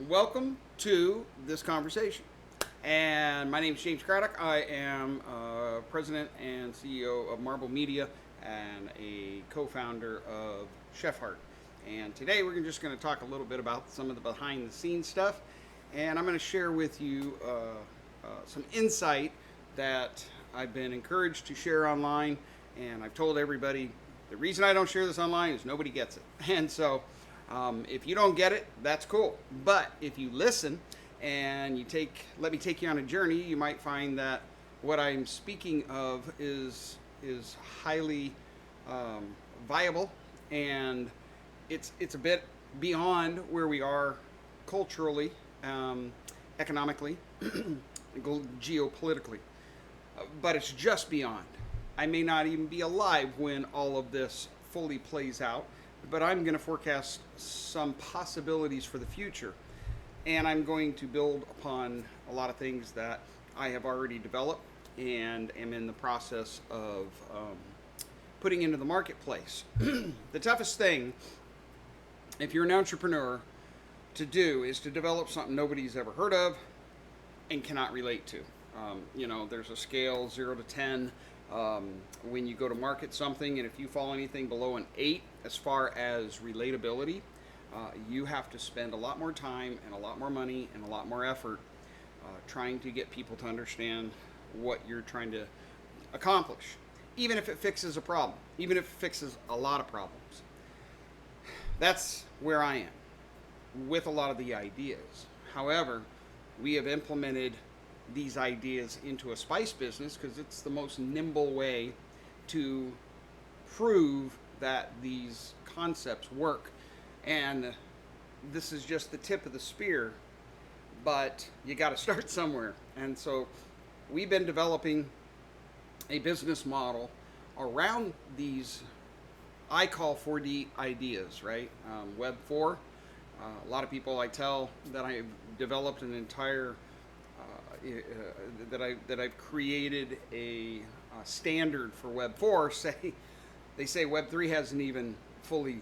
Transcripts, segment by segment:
Welcome to this conversation. And my name is James Craddock. I am President and CEO of Marble Media and a co-founder of Chef Heart. And today we're just going to talk a little bit about some of the behind the scenes stuff. And I'm going to share with you some insight that I've been encouraged to share online. And I've told everybody the reason I don't share this online is nobody gets it. And so if you don't get it, that's cool. But if you listen and let me take you on a journey, you might find that what I'm speaking of is highly viable, and it's a bit beyond where we are culturally, economically, geopolitically, but it's just beyond. I may not even be alive when all of this fully plays out, but I'm going to forecast some possibilities for the future. And I'm going to build upon a lot of things that I have already developed and am in the process of putting into the marketplace. The toughest thing, if you're an entrepreneur, to do is to develop something nobody's ever heard of and cannot relate to. There's a scale 0 to 10. When you go to market something, and if you fall anything below an 8 as far as relatability, you have to spend a lot more time and a lot more money and a lot more effort trying to get people to understand what you're trying to accomplish, even if it fixes a problem, even if it fixes a lot of problems. That's where I am with a lot of the ideas. However, we have implemented these ideas into a spice business because it's the most nimble way to prove that these concepts work. And this is just the tip of the spear, but you got to start somewhere. And so we've been developing a business model around these, I call 4D ideas, right? Web 4. A lot of people I tell that I've developed an entire that I've created a standard for Web 4. They say Web 3 hasn't even fully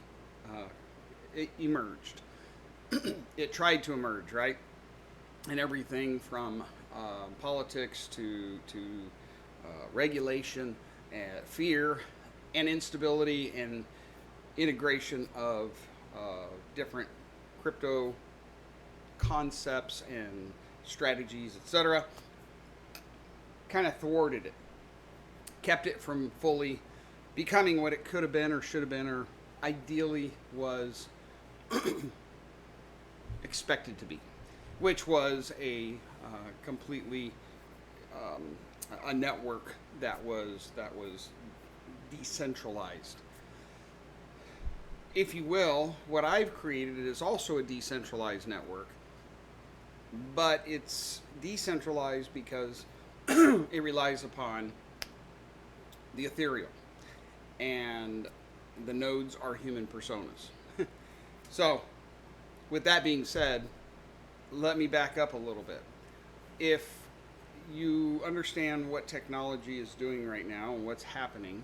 emerged. It tried to emerge, right? And everything from politics to regulation, fear, and instability, and integration of different crypto concepts and strategies, etc., kind of thwarted it, kept it from fully becoming what it could have been or should have been or ideally was expected to be, which was a completely a network that was decentralized, if you will. What I've created is also a decentralized network, but it's decentralized because it relies upon the ethereal, and the nodes are human personas. So, with that being said, let me back up a little bit. If you understand what technology is doing right now and what's happening,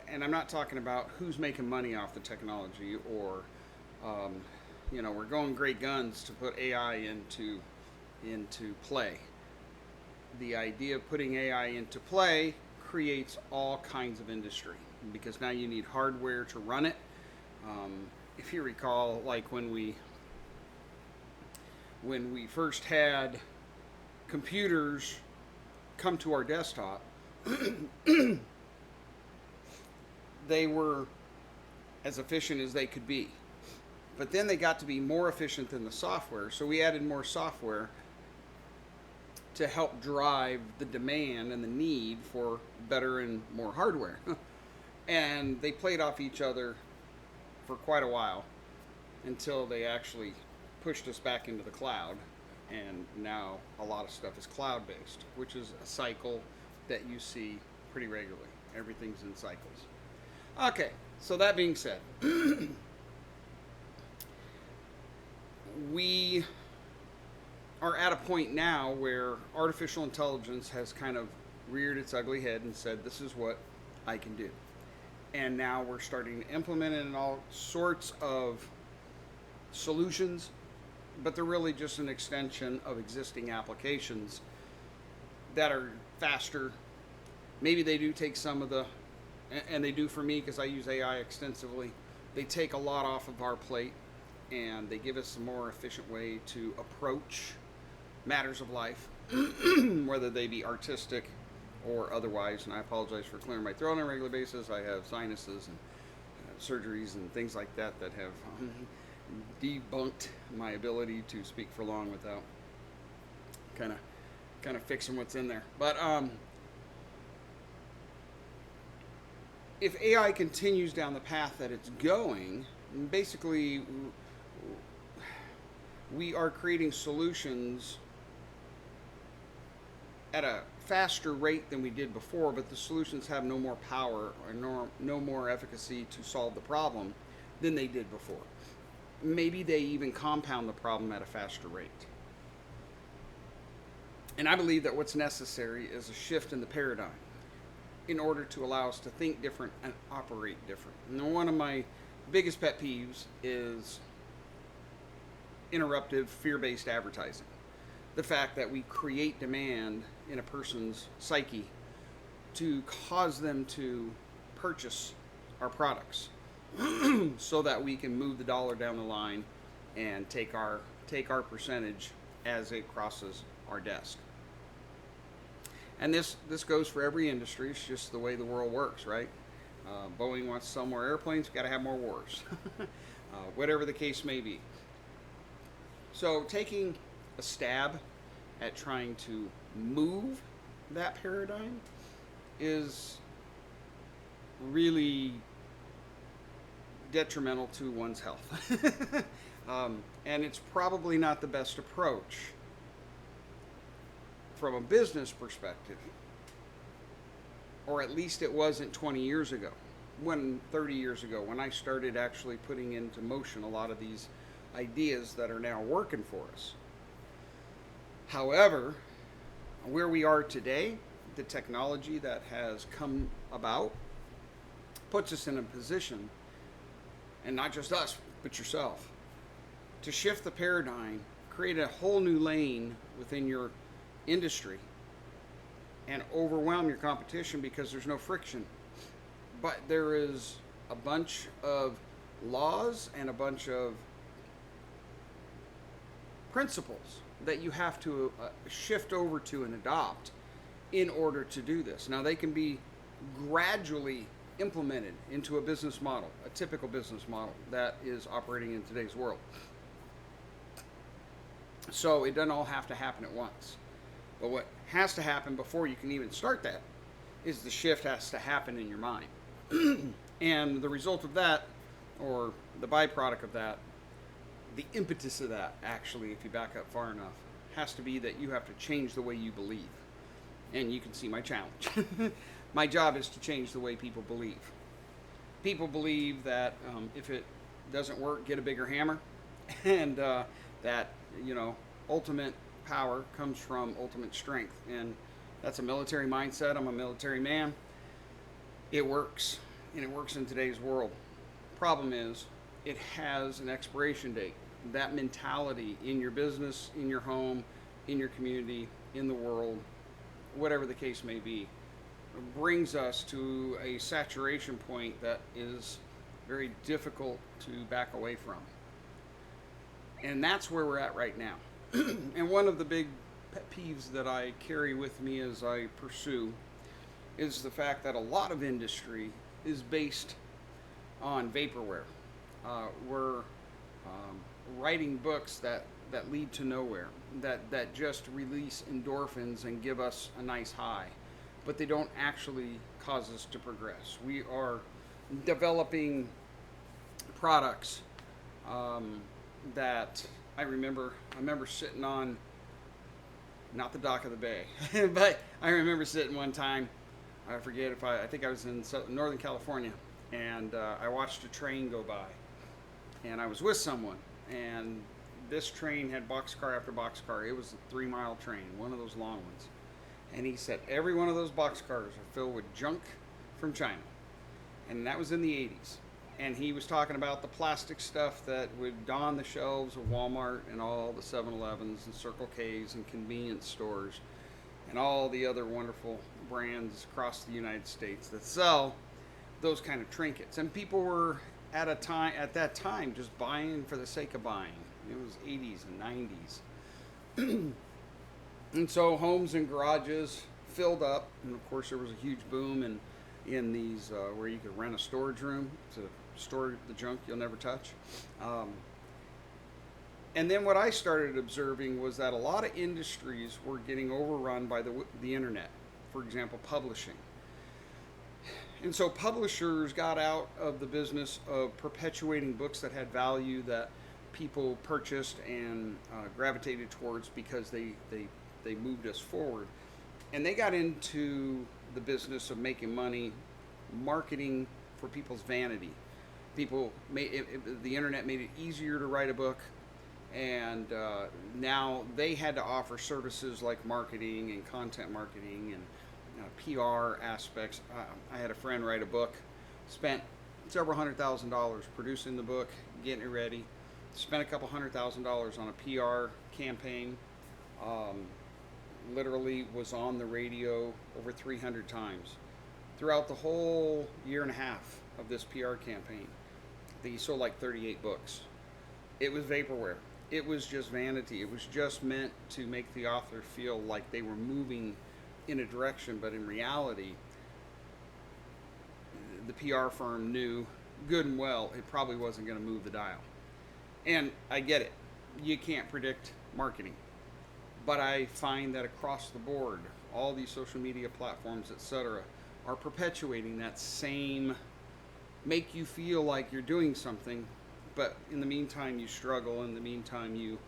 and I'm not talking about who's making money off the technology or we're going great guns to put AI into play. The idea of putting AI into play creates all kinds of industry because now you need hardware to run it. If you recall, like when we first had computers come to our desktop, they were as efficient as they could be. But then they got to be more efficient than the software, so we added more software to help drive the demand and the need for better and more hardware. And they played off each other for quite a while until they actually pushed us back into the cloud. And now a lot of stuff is cloud-based, which is a cycle that you see pretty regularly. Everything's in cycles. Okay, so that being said, we are at a point now where artificial intelligence has kind of reared its ugly head and said, this is what I can do. And now we're starting to implement it in all sorts of solutions but they're really just an extension of existing applications that are faster. Maybe they do take some of the, and they do for me because I use AI extensively. They take a lot off of our plate and they give us a more efficient way to approach matters of life, whether they be artistic or otherwise. And I apologize for clearing my throat on a regular basis. I have sinuses and surgeries and things like that that have debunked my ability to speak for long without kind of fixing what's in there. But if AI continues down the path that it's going, basically we are creating solutions at a faster rate than we did before, but the solutions have no more power or no more efficacy to solve the problem than they did before. Maybe they even compound the problem at a faster rate. And I believe that what's necessary is a shift in the paradigm in order to allow us to think different and operate different. And one of my biggest pet peeves is interruptive, fear-based advertising. The fact that we create demand in a person's psyche to cause them to purchase our products so that we can move the dollar down the line and take our percentage as it crosses our desk. And this goes for every industry. It's just the way the world works, right? Boeing wants to sell more airplanes, we've got to have more wars. Whatever the case may be. So taking a stab at trying to move that paradigm is really detrimental to one's health. And it's probably not the best approach from a business perspective, or at least it wasn't 20 years ago, 30 years ago, when I started actually putting into motion a lot of these ideas that are now working for us. However, where we are today, the technology that has come about puts us in a position, and not just us, but yourself, to shift the paradigm, create a whole new lane within your industry, and overwhelm your competition because there's no friction. But there is a bunch of laws and a bunch of principles that you have to shift over to and adopt in order to do this. Now, they can be gradually implemented into a business model, a typical business model that is operating in today's world. So it doesn't all have to happen at once. But what has to happen before you can even start that is the shift has to happen in your mind. And the result of that, or the byproduct of that, the impetus of that, actually, if you back up far enough, has to be that you have to change the way you believe. And you can see my challenge. My job is to change the way people believe. People believe that if it doesn't work, get a bigger hammer, and that, ultimate power comes from ultimate strength. And that's a military mindset. I'm a military man. It works, and it works in today's world. Problem is, it has an expiration date. That mentality in your business, in your home, in your community, in the world, whatever the case may be, brings us to a saturation point that is very difficult to back away from. And that's where we're at right now. And one of the big pet peeves that I carry with me as I pursue is the fact that a lot of industry is based on vaporware. We're writing books that lead to nowhere, that just release endorphins and give us a nice high, but they don't actually cause us to progress. We are developing products that I remember sitting on, not the dock of the bay, but I remember sitting one time, I forget I think I was in Northern California, and I watched a train go by, and I was with someone, and this train had boxcar after boxcar. It was a 3-mile train, one of those long ones. And he said every one of those boxcars are filled with junk from China. And that was in the 80s. And he was talking about the plastic stuff that would don the shelves of Walmart and all the 7-Elevens and Circle K's and convenience stores and all the other wonderful brands across the United States that sell those kind of trinkets. And people were at that time just buying for the sake of buying. It was 80s and 90s. And so homes and garages filled up, and of course there was a huge boom in these where you could rent a storage room to store the junk you'll never touch. And then what I started observing was that a lot of industries were getting overrun by the internet. For example, publishing. And so publishers got out of the business of perpetuating books that had value that people purchased and gravitated towards because they moved us forward. And they got into the business of making money marketing for people's vanity. The internet made it easier to write a book, and now they had to offer services like marketing and content marketing and PR aspects. I had a friend write a book, spent several $100,000 producing the book, getting it ready, spent a couple $100,000 on a PR campaign, literally was on the radio over 300 times throughout the whole year and a half of this PR campaign. He sold like 38 books. It was vaporware. It was just vanity. It was just meant to make the author feel like they were moving in a direction, but in reality, the PR firm knew good and well it probably wasn't going to move the dial. And I get it. You can't predict marketing. But I find that across the board, all these social media platforms, etc., are perpetuating that same make you feel like you're doing something, but in the meantime you struggle, in the meantime you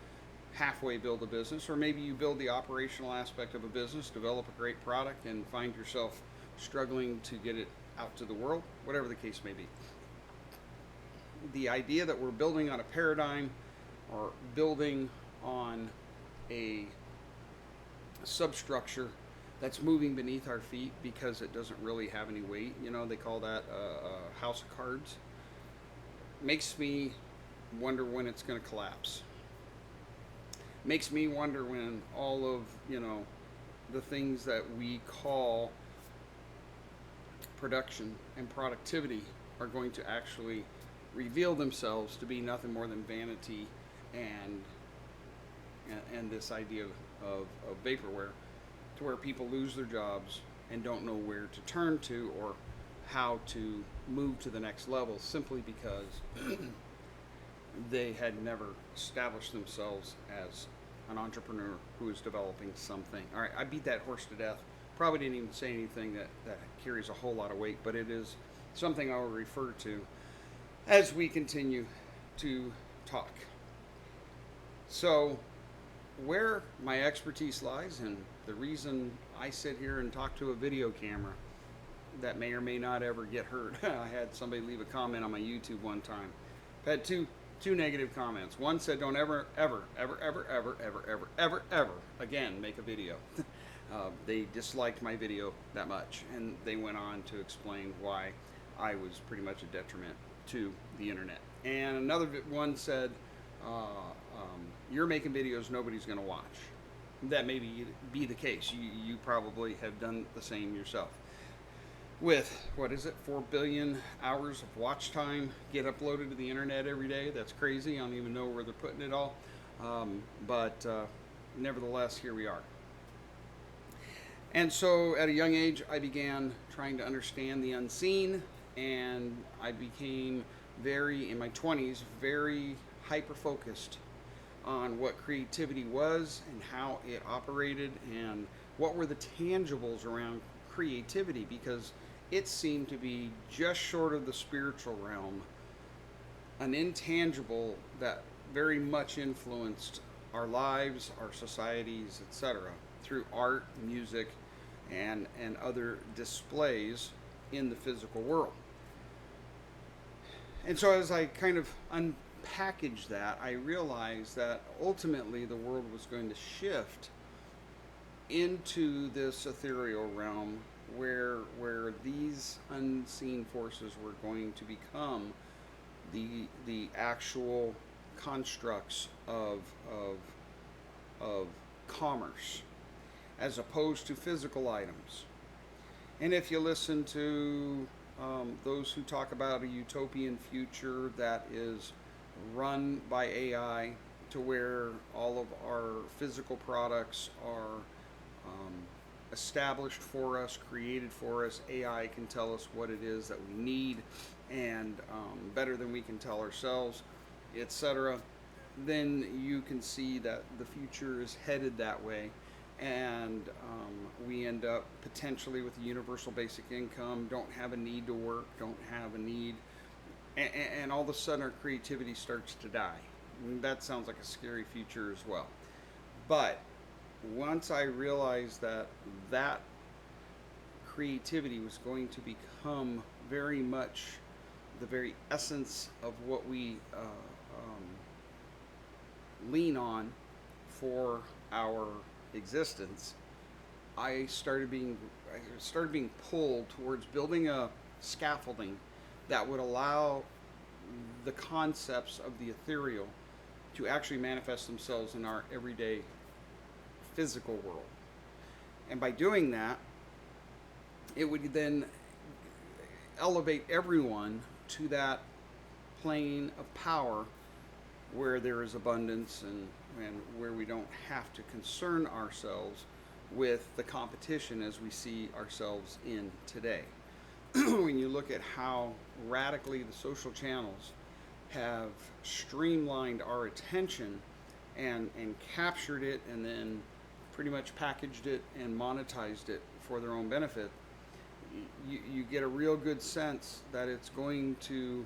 halfway build a business, or maybe you build the operational aspect of a business, develop a great product, and find yourself struggling to get it out to the world, whatever the case may be. The idea that we're building on a paradigm or building on a substructure that's moving beneath our feet because it doesn't really have any weight, they call that a house of cards, makes me wonder when it's going to collapse. Makes me wonder when all of, the things that we call production and productivity are going to actually reveal themselves to be nothing more than vanity and this idea of vaporware, to where people lose their jobs and don't know where to turn to or how to move to the next level simply because they had never established themselves as an entrepreneur who is developing something. All right, I beat that horse to death. Probably didn't even say anything that carries a whole lot of weight, but it is something I will refer to as we continue to talk. So, where my expertise lies and the reason I sit here and talk to a video camera that may or may not ever get heard. I had somebody leave a comment on my YouTube one time. I had two negative comments. One said, "Don't ever again make a video." They disliked my video that much, and they went on to explain why I was pretty much a detriment to the internet. And another one said, "You're making videos nobody's going to watch." That may be the case. You probably have done the same yourself. With, 4 billion hours of watch time get uploaded to the internet every day. That's crazy. I don't even know where they're putting it all. But nevertheless, here we are. And so at a young age, I began trying to understand the unseen, and I became in my 20s, very hyper-focused on what creativity was and how it operated and what were the tangibles around creativity, because it seemed to be just short of the spiritual realm, an intangible that very much influenced our lives, our societies, etc., through art, music, and other displays in the physical world. And so as I kind of unpackaged that, I realized that ultimately the world was going to shift into this ethereal realm where these unseen forces were going to become the actual constructs of commerce as opposed to physical items. And if you listen to those who talk about a utopian future that is run by AI, to where all of our physical products are established for us, created for us, AI can tell us what it is that we need, and better than we can tell ourselves, etc., then you can see that the future is headed that way. And we end up potentially with a universal basic income, don't have a need to work, don't have a need, and all of a sudden our creativity starts to die. And that sounds like a scary future as well. But once I realized that that creativity was going to become very much the very essence of what we lean on for our existence, I started being pulled towards building a scaffolding that would allow the concepts of the ethereal to actually manifest themselves in our everyday physical world. And by doing that, it would then elevate everyone to that plane of power where there is abundance, and where we don't have to concern ourselves with the competition as we see ourselves in today. When you look at how radically the social channels have streamlined our attention and captured it, and then pretty much packaged it and monetized it for their own benefit, you get a real good sense that it's going to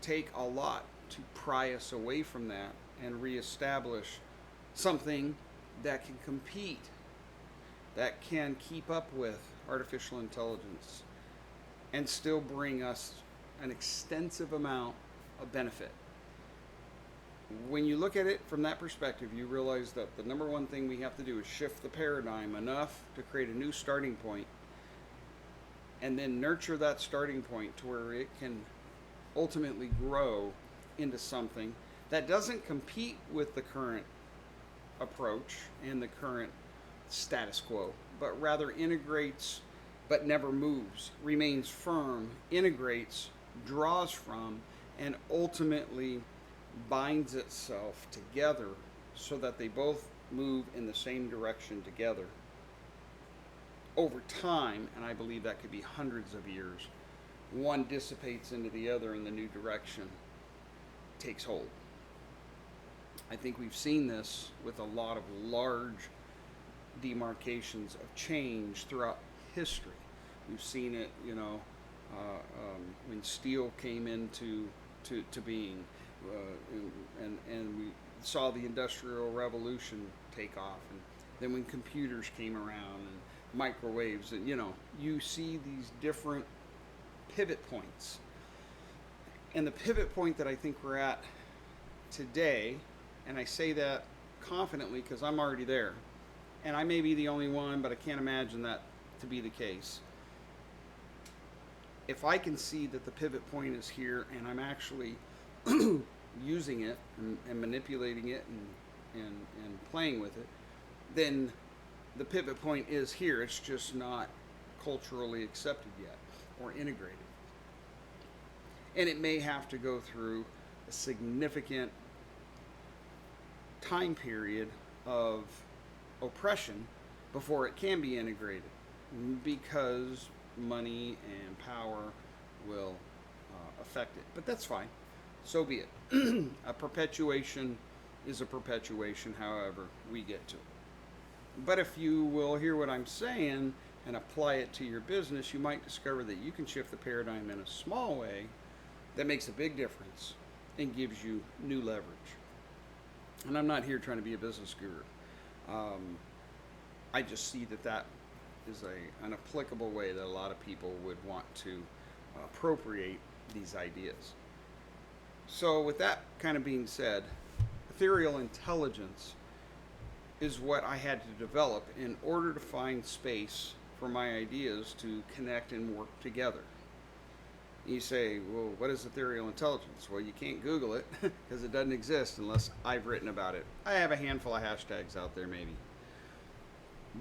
take a lot to pry us away from that and reestablish something that can compete, that can keep up with artificial intelligence, and still bring us an extensive amount of benefit. When you look at it from that perspective, you realize that the number one thing we have to do is shift the paradigm enough to create a new starting point, and then nurture that starting point to where it can ultimately grow into something that doesn't compete with the current approach and the current status quo, but rather integrates but never moves, remains firm, integrates, draws from, and ultimately binds itself together so that they both move in the same direction together over time. And I believe that could be hundreds of years. One dissipates into the other and the new direction takes hold. I think we've seen this with a lot of large demarcations of change throughout history. We've seen it, when steel came into being, and we saw the Industrial Revolution take off, and then when computers came around and microwaves, and you see these different pivot points. And the pivot point that I think we're at today, and I say that confidently because I'm already there, and I may be the only one, but I can't imagine that to be the case. If I can see that the pivot point is here, and I'm actually using it and manipulating it and playing with it, then the pivot point is here. It's just not culturally accepted yet or integrated. And it may have to go through a significant time period of oppression before it can be integrated, because money and power will affect it. But that's fine. So be it. A perpetuation is a perpetuation, however we get to it. But if you will hear what I'm saying and apply it to your business, you might discover that you can shift the paradigm in a small way that makes a big difference and gives you new leverage. And I'm not here trying to be a business guru. I just see that is an applicable way that a lot of people would want to appropriate these ideas. So with that kind of being said, ethereal intelligence is what I had to develop in order to find space for my ideas to connect and work together. You say, well, what is ethereal intelligence? Well, you can't Google it because it doesn't exist unless I've written about it. I have a handful of hashtags out there, maybe.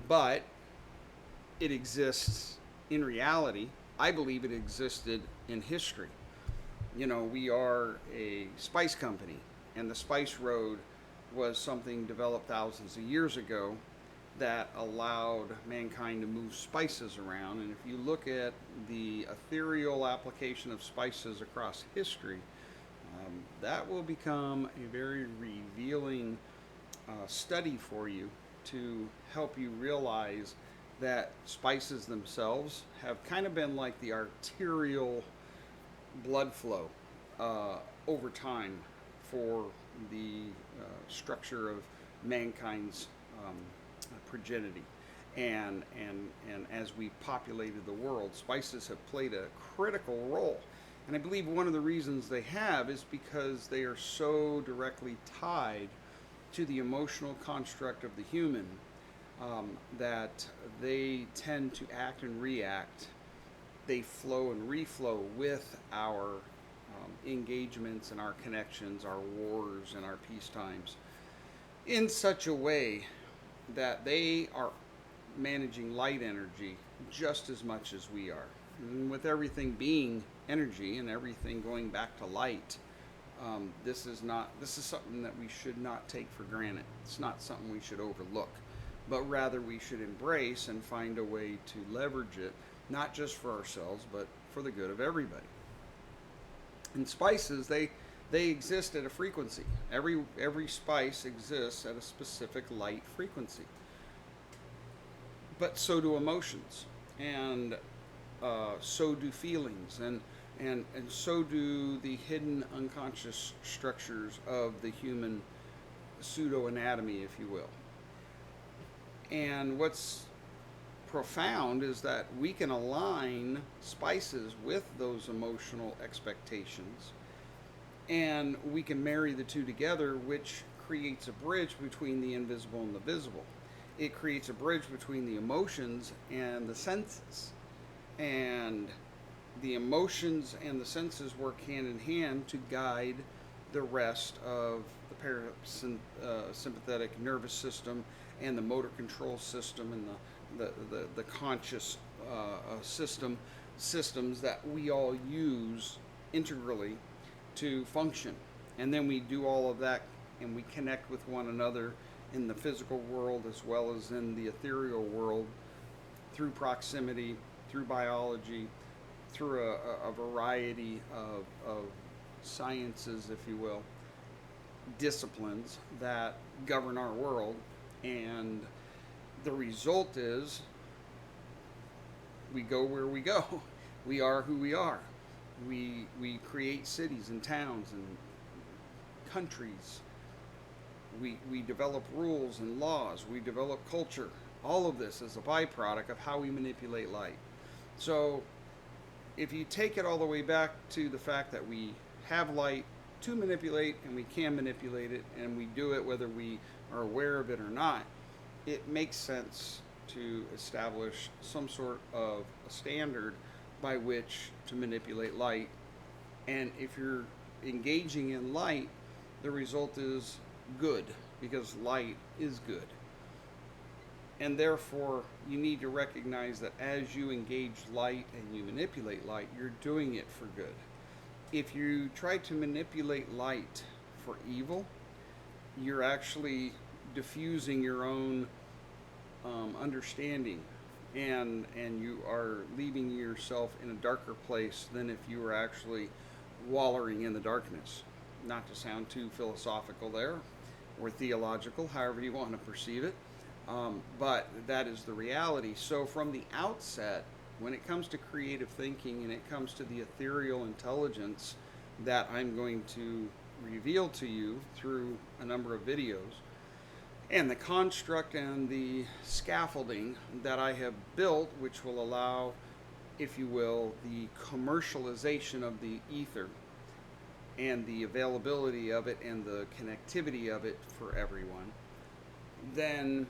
But it exists in reality. I believe it existed in history. You know, we are a spice company, and the spice road was something developed thousands of years ago that allowed mankind to move spices around. And if you look at the ethereal application of spices across history, that will become a very revealing study for you to help you realize that spices themselves have kind of been like the arterial blood flow over time for the structure of mankind's progeny. And as we populated the world, spices have played a critical role. And I believe one of the reasons they have is because they are so directly tied to the emotional construct of the human, that they tend to act and react. They flow and reflow with our engagements and our connections, our wars and our peacetimes, in such a way that they are managing light energy just as much as we are. And with everything being energy and everything going back to light, this is something that we should not take for granted. It's not something we should overlook, but rather we should embrace and find a way to leverage it, not just for ourselves, but for the good of everybody. And spices, they exist at a frequency. Every spice exists at a specific light frequency. But so do emotions, and so do feelings, and so do the hidden unconscious structures of the human pseudo anatomy, if you will. And what's profound is that we can align spices with those emotional expectations, and we can marry the two together, which creates a bridge between the invisible and the visible. It creates a bridge between the emotions and the senses, and the emotions and the senses work hand in hand to guide the rest of the parasympathetic nervous system and the motor control system and the conscious systems that we all use integrally to function. And then we do all of that, and we connect with one another in the physical world as well as in the ethereal world through proximity, through biology, through a variety of sciences, if you will, disciplines that govern our world. And the result is we go where we go. We are who we are. We create cities and towns and countries. We develop rules and laws. We develop culture. All of this is a byproduct of how we manipulate light. So if you take it all the way back to the fact that we have light to manipulate, and we can manipulate it, and we do it whether we are aware of it or not, it makes sense to establish some sort of a standard by which to manipulate light. And if you're engaging in light, the result is good, because light is good. And therefore, you need to recognize that as you engage light and you manipulate light, you're doing it for good. If you try to manipulate light for evil, you're actually diffusing your own understanding, and you are leaving yourself in a darker place than if you were actually wallowing in the darkness. Not to sound too philosophical there, or theological, however you want to perceive it, but that is the reality. So from the outset, when it comes to creative thinking and it comes to the ethereal intelligence that I'm going to reveal to you through a number of videos, and the construct and the scaffolding that I have built, which will allow, if you will, the commercialization of the ether and the availability of it and the connectivity of it for everyone, then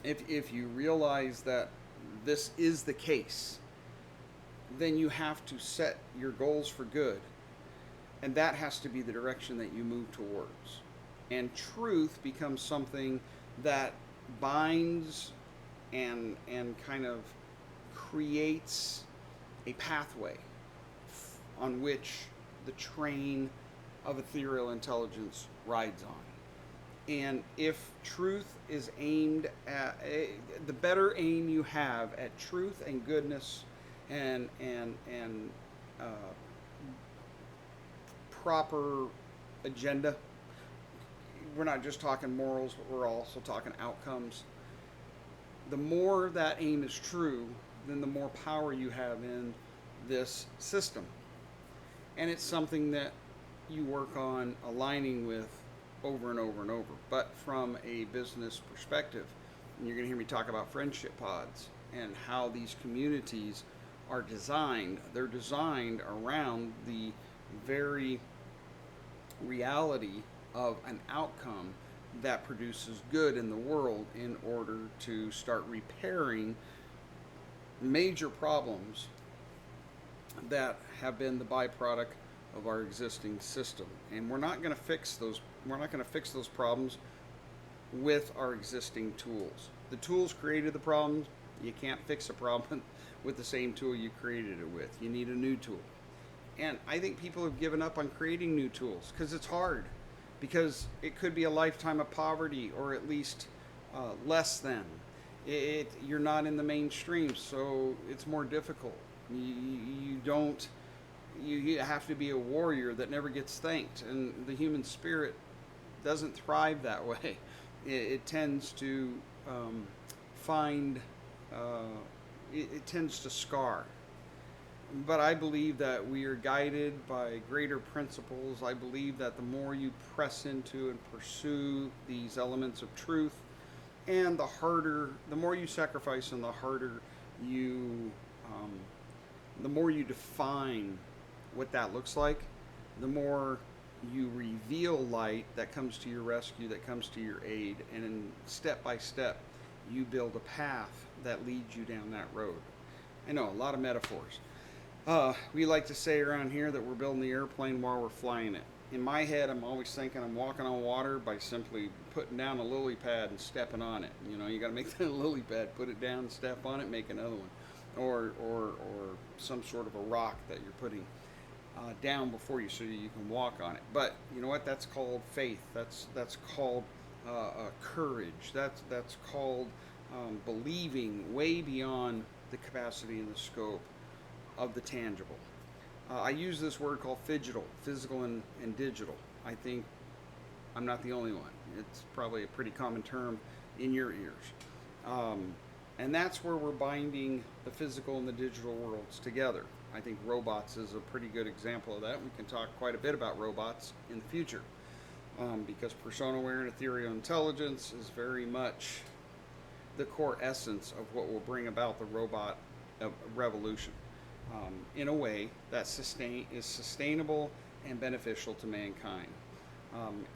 if you realize that this is the case, then you have to set your goals for good, and that has to be the direction that you move towards. And truth becomes something that binds and kind of creates a pathway on which the train of ethereal intelligence rides on. And if truth is aimed at the better aim you have at truth and goodness and uh, proper agenda, we're not just talking morals, but we're also talking outcomes. The more that aim is true, then the more power you have in this system. And it's something that you work on aligning with over and over and over. But from a business perspective, and you're going to hear me talk about friendship pods and how these communities are designed. They're designed around the very reality of an outcome that produces good in the world in order to start repairing major problems that have been the byproduct of our existing system. And we're not going to fix those problems with our existing tools. The tools created the problems. You can't fix a problem with the same tool you created it with. You need a new tool. And I think people have given up on creating new tools because it's hard, because it could be a lifetime of poverty, or at least less than. You're not in the mainstream, so it's more difficult. You have to be a warrior that never gets thanked, and the human spirit doesn't thrive that way. It tends to find it tends to scar. But I believe that we are guided by greater principles. I believe that the more you press into and pursue these elements of truth, and the more you sacrifice, and the more you define what that looks like, the more you reveal light that comes to your rescue, that comes to your aid, and then step by step, you build a path that leads you down that road. I know, a lot of metaphors. We like to say around here that we're building the airplane while we're flying it. In my head, I'm always thinking I'm walking on water by simply putting down a lily pad and stepping on it. You know, you got to make that lily pad, put it down, step on it, make another one, or some sort of a rock that you're putting down before you, so you can walk on it. But you know what? That's called faith. That's called courage. That's called believing way beyond the capacity and the scope of the tangible. I use this word called physical and digital. I think I'm not the only one. It's probably a pretty common term in your ears. And that's where we're binding the physical and the digital worlds together. I think robots is a pretty good example of that. We can talk quite a bit about robots in the future, because Personaware and Aethereal Intelligence is very much the core essence of what will bring about the robot revolution. In a way that is sustainable and beneficial to mankind.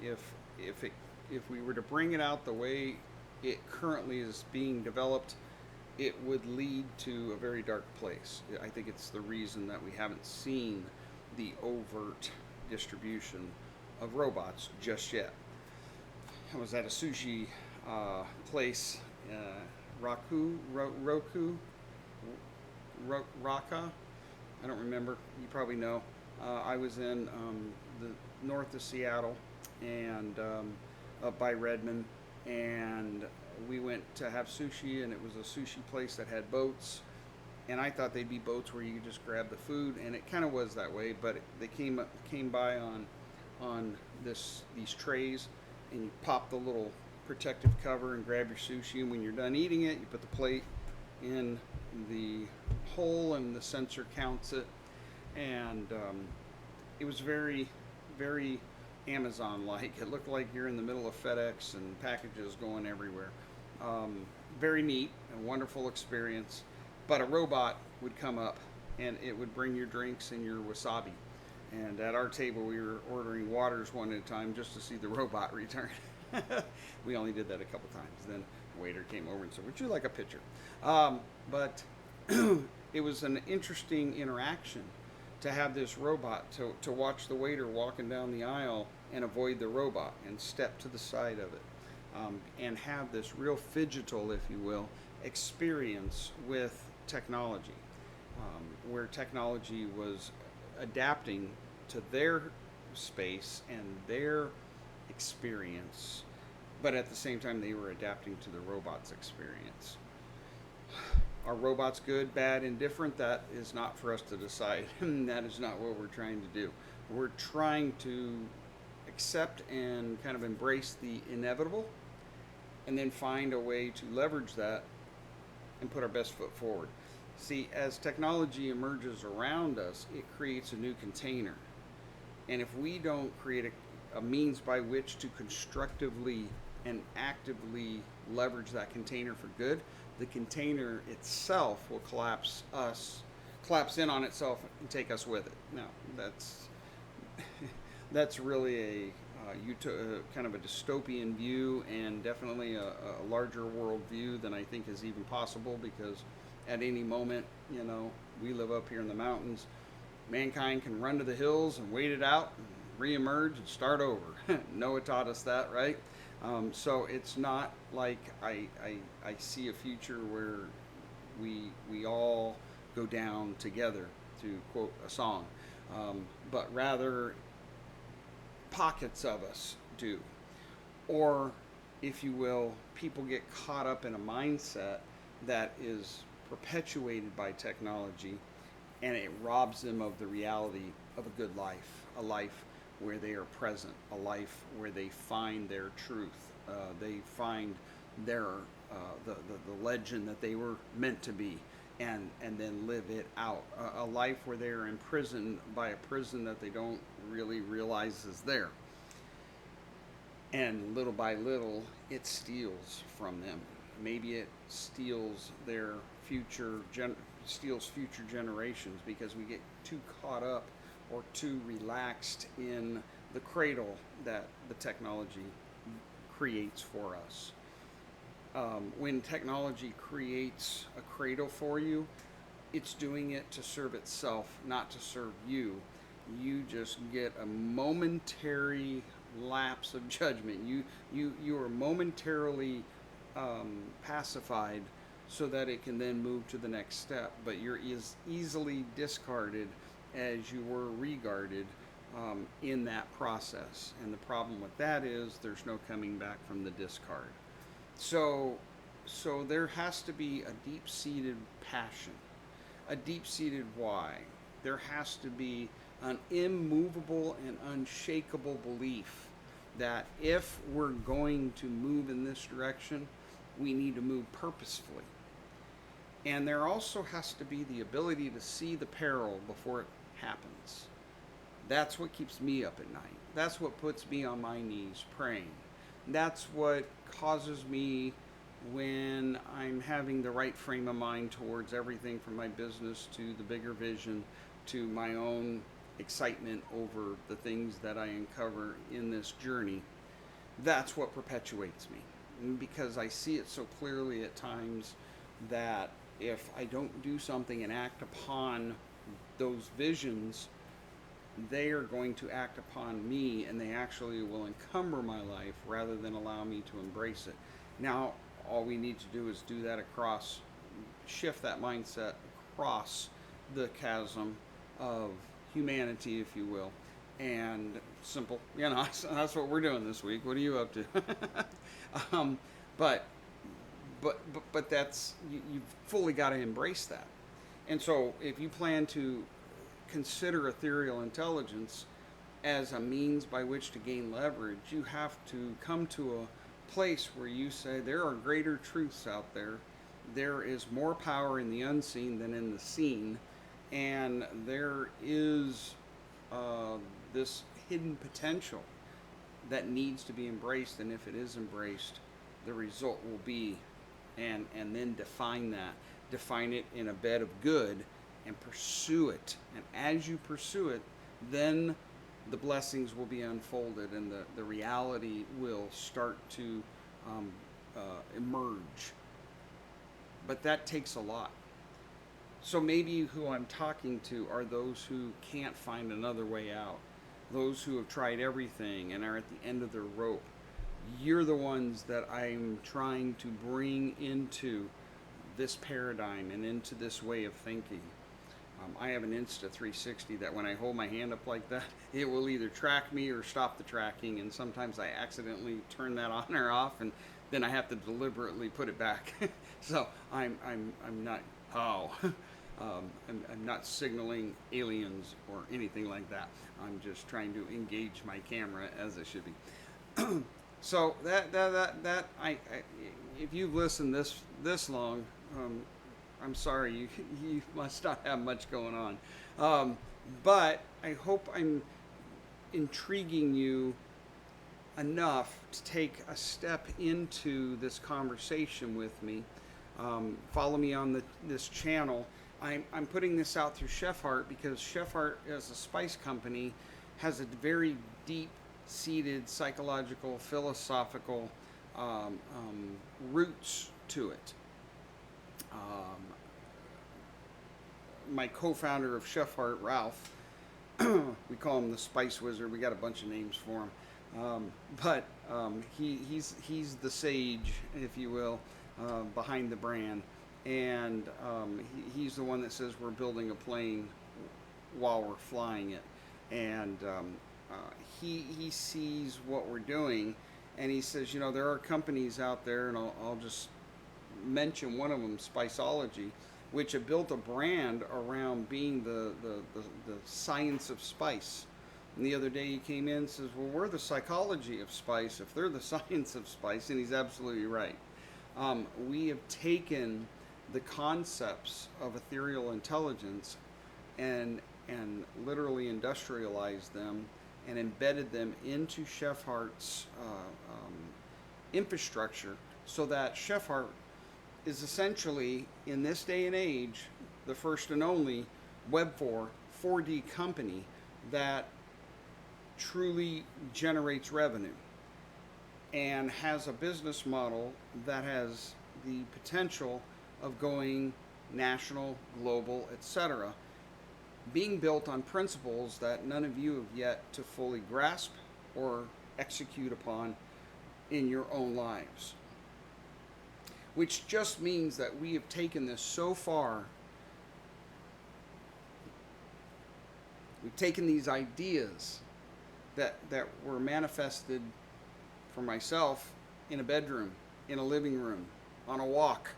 If we were to bring it out the way it currently is being developed, it would lead to a very dark place. I think it's the reason that we haven't seen the overt distribution of robots just yet. I was at a sushi place, Roku, Raka, I don't remember. You probably know. I was in the north of Seattle, and up by Redmond, and we went to have sushi, and it was a sushi place that had boats, and I thought they'd be boats where you could just grab the food, and it kind of was that way, but they came by on these trays, and you pop the little protective cover and grab your sushi, and when you're done eating it, you put the plate in the hole, and the sensor counts it. And it was very, very Amazon-like. It looked like you're in the middle of FedEx and packages going everywhere. Very neat, a wonderful experience. But a robot would come up, and it would bring your drinks and your wasabi. And at our table, we were ordering waters one at a time just to see the robot return. We only did that a couple times. Then the waiter came over and said, "Would you like a pitcher?" But it was an interesting interaction to have this robot to watch the waiter walking down the aisle and avoid the robot and step to the side of it, and have this real phygital, if you will, experience with technology, where technology was adapting to their space and their experience, but at the same time they were adapting to the robot's experience. Are robots good, bad, indifferent? That is not for us to decide. That is not what we're trying to do. We're trying to accept and kind of embrace the inevitable, and then find a way to leverage that and put our best foot forward. See, as technology emerges around us, it creates a new container. And if we don't create a means by which to constructively and actively leverage that container for good, the container itself will collapse in on itself and take us with it. Now, that's really kind of a dystopian view, and definitely a larger world view than I think is even possible, because at any moment, we live up here in the mountains. Mankind can run to the hills and wait it out and reemerge and start over. Noah taught us that, right? So it's not like I see a future where we all go down together, to quote a song, but rather pockets of us do. Or, if you will, people get caught up in a mindset that is perpetuated by technology, and it robs them of the reality of a good life, a life where they are present, a life where they find their truth, they find their the legend that they were meant to be, and then live it out. A life where they are imprisoned by a prison that they don't really realize is there. And little by little, it steals from them. Maybe it steals their steals future generations, because we get too caught up or too relaxed in the cradle that the technology creates for us. When technology creates a cradle for you, it's doing it to serve itself, not to serve you. You just get a momentary lapse of judgment. You are momentarily pacified so that it can then move to the next step, but you're as easily discarded as you were regarded in that process. And the problem with that is there's no coming back from the discard. So there has to be a deep-seated passion, a deep-seated why. There has to be an immovable and unshakable belief that if we're going to move in this direction, we need to move purposefully. And there also has to be the ability to see the peril before it happens. That's what keeps me up at night. That's what puts me on my knees praying. That's what causes me, when I'm having the right frame of mind towards everything from my business to the bigger vision to my own excitement over the things that I uncover in this journey. That's what perpetuates me, because I see it so clearly at times that if I don't do something and act upon those visions, they are going to act upon me, and they actually will encumber my life rather than allow me to embrace it. Now, all we need to do is do that shift that mindset across the chasm of humanity, if you will, and simple. That's what we're doing this week. What are you up to? But that's you've fully got to embrace that. And so, if you plan to consider ethereal intelligence as a means by which to gain leverage, you have to come to a place where you say there are greater truths out there. There is more power in the unseen than in the seen, and there is this hidden potential that needs to be embraced. And if it is embraced, the result will be, and then define it in a bed of good, and pursue it. And as you pursue it, then the blessings will be unfolded, and the reality will start to emerge. But that takes a lot. So maybe who I'm talking to are those who can't find another way out, those who have tried everything and are at the end of their rope. You're the ones that I'm trying to bring into this paradigm and into this way of thinking. I have an Insta 360 that when I hold my hand up like that, it will either track me or stop the tracking, and sometimes I accidentally turn that on or off, and then I have to deliberately put it back. So I'm not I'm not signaling aliens or anything like that. I'm just trying to engage my camera as it should be. So if you've listened this long, I'm sorry, you must not have much going on. But I hope I'm intriguing you enough to take a step into this conversation with me. Follow me on this channel. I'm putting this out through Chef Heart because Chef Heart, as a spice company, has a very deep-seated psychological, philosophical roots to it. My co-founder of Chef Heart, Ralph, we call him the Spice Wizard. We got a bunch of names for him, but he's the sage, if you will, behind the brand, and he's the one that says we're building a plane while we're flying it, and he sees what we're doing, and he says, you know, there are companies out there, and I'll just mention one of them, Spiceology, which have built a brand around being the science of spice. And the other day he came in and says, well, we're the psychology of spice if they're the science of spice, and he's absolutely right. We have taken the concepts of ethereal intelligence and literally industrialized them and embedded them into Chef Heart's infrastructure, so that Chef Heart is essentially, in this day and age, the first and only Web 4D company that truly generates revenue and has a business model that has the potential of going national, global, etc., being built on principles that none of you have yet to fully grasp or execute upon in your own lives. Which just means that we have taken this so far. We've taken these ideas that were manifested for myself in a bedroom, in a living room, on a walk,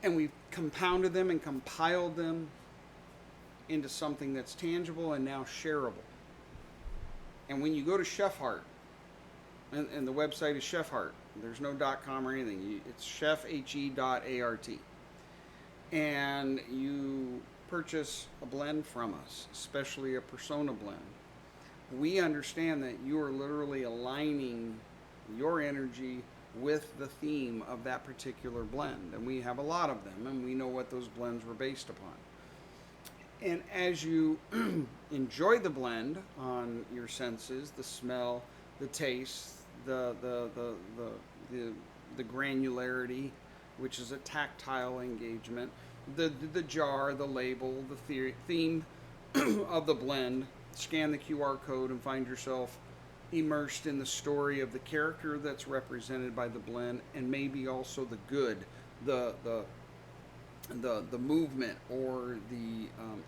and we've compounded them and compiled them into something that's tangible and now shareable. And when you go to Chef Heart, and the website is Chef Heart, there's no .com or anything, it's chefhe.art, and you purchase a blend from us, especially a Persona blend, we understand that you are literally aligning your energy with the theme of that particular blend, and we have a lot of them, and we know what those blends were based upon. And as you enjoy the blend on your senses, the smell, the taste, the granularity, which is a tactile engagement, the jar, the label, the theme of the blend, scan the QR code and find yourself immersed in the story of the character that's represented by the blend, and maybe also the good, the movement or the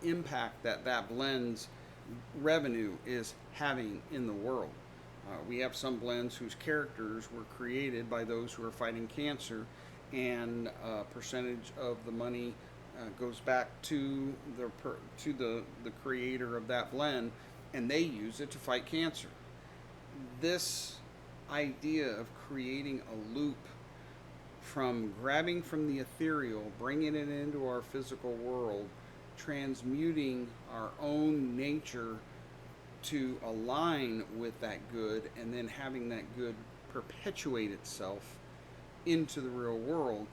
impact that blend's revenue is having in the world. We have some blends whose characters were created by those who are fighting cancer, and a percentage of the money goes back to the creator of that blend, and they use it to fight cancer. This idea of creating a loop from grabbing from the ethereal, bringing it into our physical world, transmuting our own nature to align with that good, and then having that good perpetuate itself into the real world,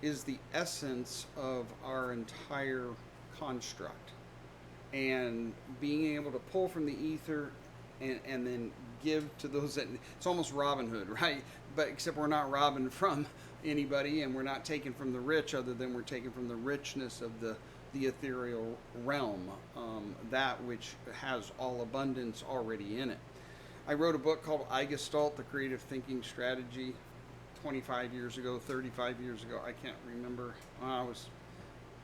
is the essence of our entire construct. And being able to pull from the ether and then give to those that, it's almost Robin Hood, right? But except we're not robbing from anybody, and we're not taking from the rich, other than we're taking from the richness of the ethereal realm, that which has all abundance already in it. I wrote a book called iGestalt, The Creative Thinking Strategy, 25 years ago, 35 years ago. I can't remember. I was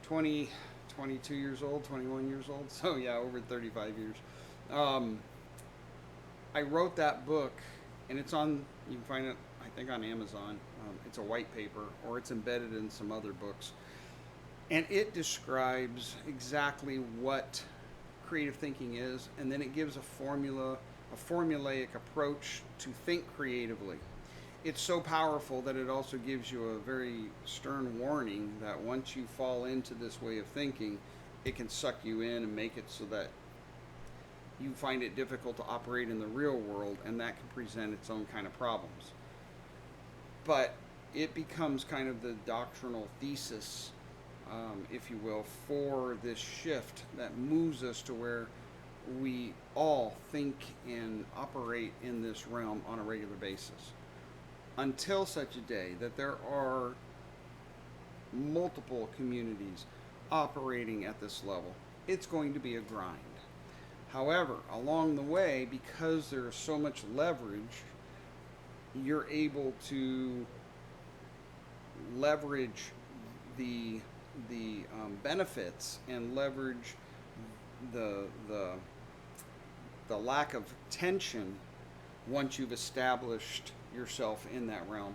20, 22 years old, 21 years old. So yeah, over 35 years. I wrote that book, and it's on, you can find it, I think, on Amazon. It's a white paper, or it's embedded in some other books. And it describes exactly what creative thinking is, and then it gives a formula, a formulaic approach to think creatively. It's so powerful that it also gives you a very stern warning that once you fall into this way of thinking, it can suck you in and make it so that you find it difficult to operate in the real world, and that can present its own kind of problems. But it becomes kind of the doctrinal thesis, if you will, for this shift that moves us to where we all think and operate in this realm on a regular basis. Until such a day that there are multiple communities operating at this level, it's going to be a grind. However, along the way, because there's so much leverage, you're able to leverage the benefits and leverage the lack of tension once you've established yourself in that realm,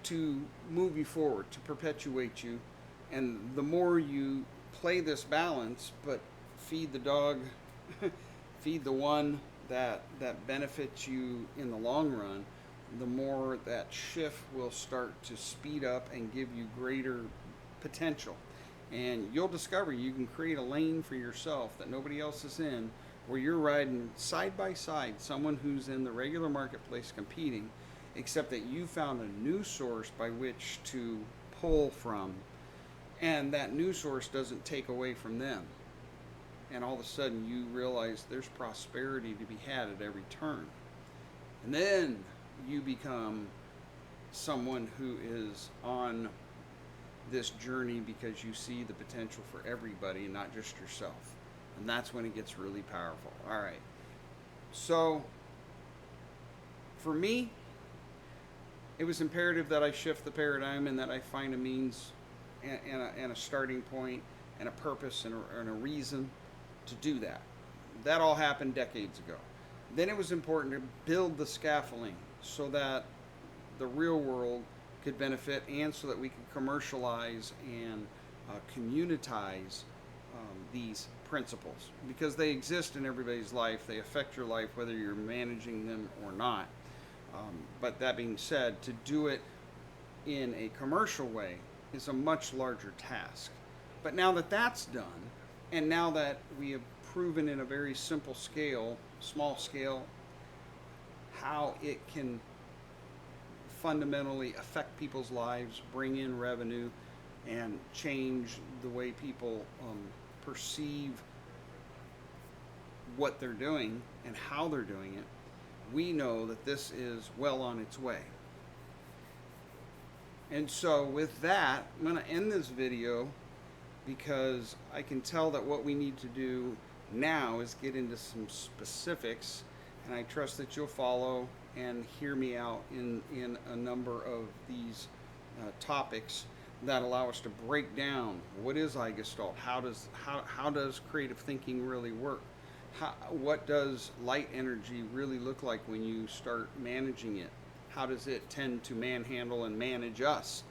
to move you forward, to perpetuate you. And the more you play this balance, but feed the dog, feed the one that benefits you in the long run, the more that shift will start to speed up and give you greater potential. And you'll discover you can create a lane for yourself that nobody else is in, where you're riding side by side someone who's in the regular marketplace competing, except that you found a new source by which to pull from, and that new source doesn't take away from them. And all of a sudden you realize there's prosperity to be had at every turn. And then you become someone who is on this journey because you see the potential for everybody and not just yourself. And that's when it gets really powerful. All right. So for me, it was imperative that I shift the paradigm and that I find a means and a starting point and a purpose and a reason to do that. That all happened decades ago. Then it was important to build the scaffolding so that the real world could benefit, and so that we could commercialize and communitize these principles, because they exist in everybody's life. They affect your life whether you're managing them or not. But that being said, to do it in a commercial way is a much larger task. But now that that's done, and now that we have proven in a very simple scale, small scale, how it can fundamentally affect people's lives, bring in revenue, and change the way people perceive what they're doing and how they're doing it, we know that this is well on its way. And so with that, I'm going to end this video, because I can tell that what we need to do now is get into some specifics, and I trust that you'll follow and hear me out in a number of these topics that allow us to break down what is iGestalt, how does creative thinking really work, what does light energy really look like when you start managing it, how does it tend to manhandle and manage us,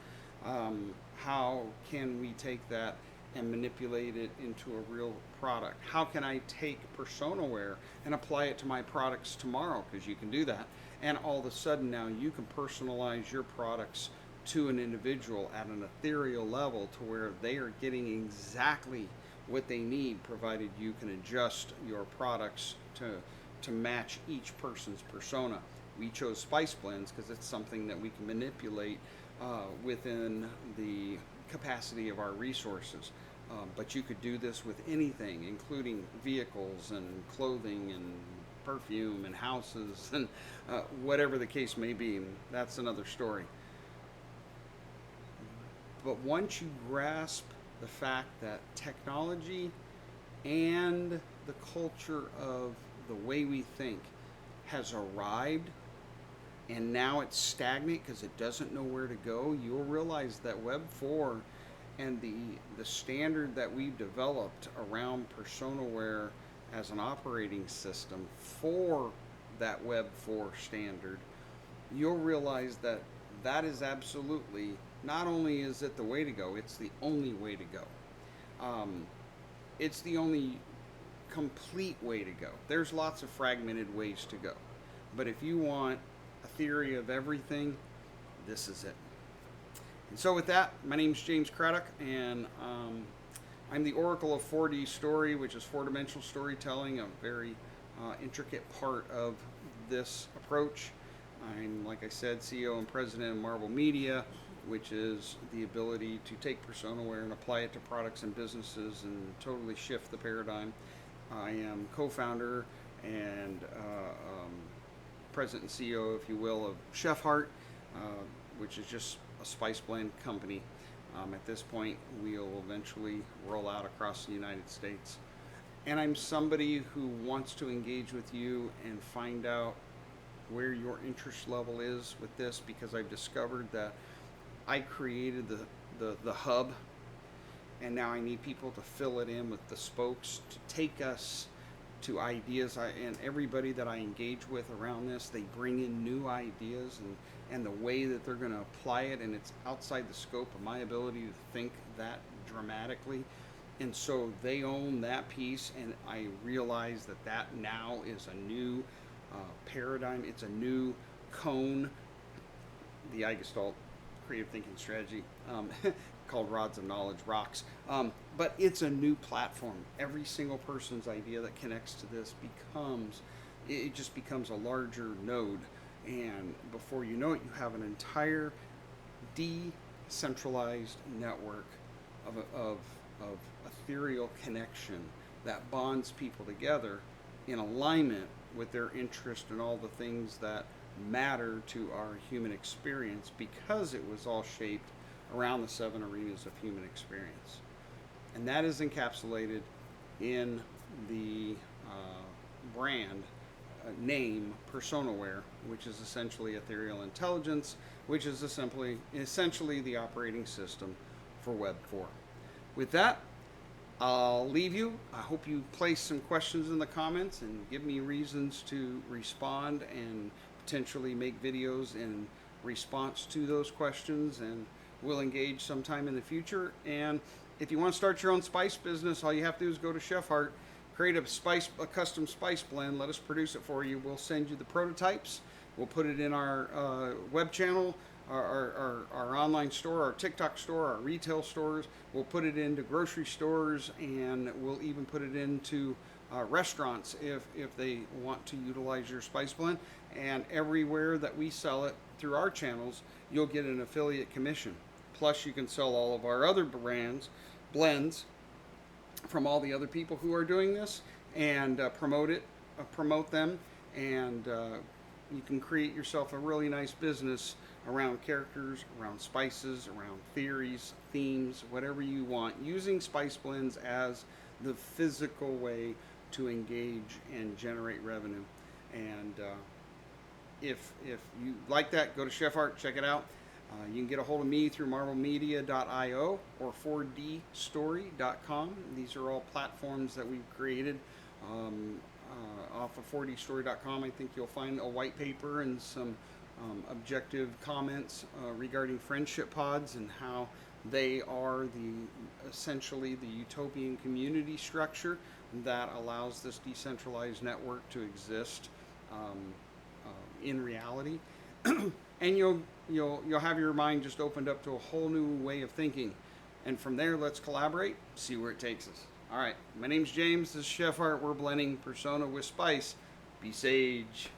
how can we take that and manipulate it into a real product, how can I take Personaware and apply it to my products tomorrow, because you can do that, and all of a sudden now you can personalize your products to an individual at an ethereal level, to where they are getting exactly what they need, provided you can adjust your products to match each person's persona. We chose spice blends because it's something that we can manipulate within the capacity of our resources. But you could do this with anything, including vehicles and clothing and perfume and houses and whatever the case may be. And that's another story. But once you grasp the fact that technology and the culture of the way we think has arrived and now it's stagnant because it doesn't know where to go, you'll realize that Web 4 and the standard that we've developed around Personaware as an operating system for that Web 4 standard, you'll realize that that is absolutely, not only is it the way to go, it's the only way to go. It's the only complete way to go. There's lots of fragmented ways to go. But if you want a theory of everything, this is it. And so with that, my name is James Craddock, and I'm the oracle of 4D story, which is four-dimensional storytelling, a very intricate part of this approach. I'm, like I said, CEO and president of Marvel Media, which is the ability to take Personaware and apply it to products and businesses and totally shift the paradigm. I am co-founder and president and CEO, if you will, of Chef Heart, which is just a spice blend company. At this point, we'll eventually roll out across the United States. And I'm somebody who wants to engage with you and find out where your interest level is with this, because I've discovered that I created the hub, and now I need people to fill it in with the spokes to take us to ideas. And everybody that I engage with around this, they bring in new ideas and the way that they're going to apply it, and it's outside the scope of my ability to think that dramatically. And so they own that piece, and I realize that that now is a new paradigm. It's a new cone, the iGestalt creative thinking strategy, called Rods of Knowledge, rocks. But it's a new platform. Every single person's idea that connects to this it just becomes a larger node. And before you know it, you have an entire decentralized network of ethereal connection that bonds people together in alignment with their interest in all the things that matter to our human experience, because it was all shaped around the 7 arenas of human experience. And that is encapsulated in the brand name Personaware, which is essentially Aethereal Intelligence, which is essentially the operating system for Web 4. With that, I'll leave you. I hope you place some questions in the comments and give me reasons to respond and potentially make videos in response to those questions, and we'll engage sometime in the future. And if you want to start your own spice business, all you have to do is go to Chef Heart, create a custom spice blend, let us produce it for you. We'll send you the prototypes. We'll put it in our web channel, our online store, our TikTok store, our retail stores. We'll put it into grocery stores, and we'll even put it into restaurants if they want to utilize your spice blend. And everywhere that we sell it through our channels, you'll get an affiliate commission. Plus, you can sell all of our other blends from all the other people who are doing this, and promote them, and you can create yourself a really nice business around characters, around spices, around theories, themes, whatever you want, using spice blends as the physical way to engage and generate revenue. And if you like that, go to Chef Art, check it out. You can get a hold of me through marvelmedia.io or 4dstory.com. These are all platforms that we've created off of 4dstory.com. I think you'll find a white paper and some objective comments regarding friendship pods and how they are essentially the utopian community structure that allows this decentralized network to exist in reality. And you'll have your mind just opened up to a whole new way of thinking. And from there, let's collaborate, see where it takes us. All right, my name's James, this is Chef Art. We're blending persona with spice. Be sage.